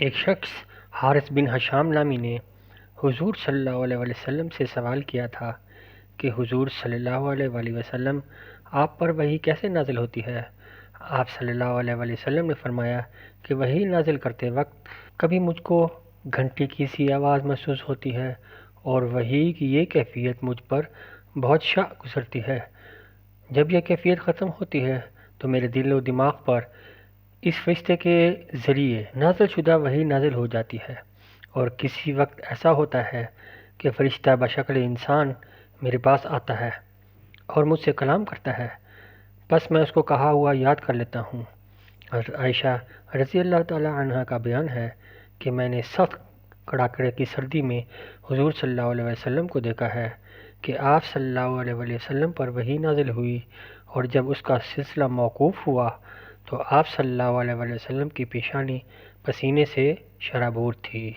ایک شخص حارث بن حشام نامی نے حضور صلی اللہ علیہ وسلم سے سوال کیا تھا کہ حضور صلی اللہ علیہ وسلم آپ پر وحی کیسے نازل ہوتی ہے؟ آپ صلی اللہ علیہ وسلم نے فرمایا کہ وحی نازل کرتے وقت کبھی مجھ کو گھنٹی کی سی آواز محسوس ہوتی ہے اور وحی کی یہ کیفیت مجھ پر بہت شع گزرتی ہے۔ جب یہ کیفیت ختم ہوتی ہے تو میرے دل و دماغ پر اس فرشتے کے ذریعے نازل شدہ وحی نازل ہو جاتی ہے، اور کسی وقت ایسا ہوتا ہے کہ فرشتہ بشکل انسان میرے پاس آتا ہے اور مجھ سے کلام کرتا ہے، پس میں اس کو کہا ہوا یاد کر لیتا ہوں۔ حضرت عائشہ رضی اللہ تعالی عنہا کا بیان ہے کہ میں نے سخت کڑاکڑے کی سردی میں حضور صلی اللہ علیہ وسلم کو دیکھا ہے کہ آپ صلی اللہ علیہ وسلم پر وحی نازل ہوئی، اور جب اس کا سلسلہ موقوف ہوا تو آپ صلی اللہ علیہ وسلم کی پیشانی پسینے سے شرابور تھی۔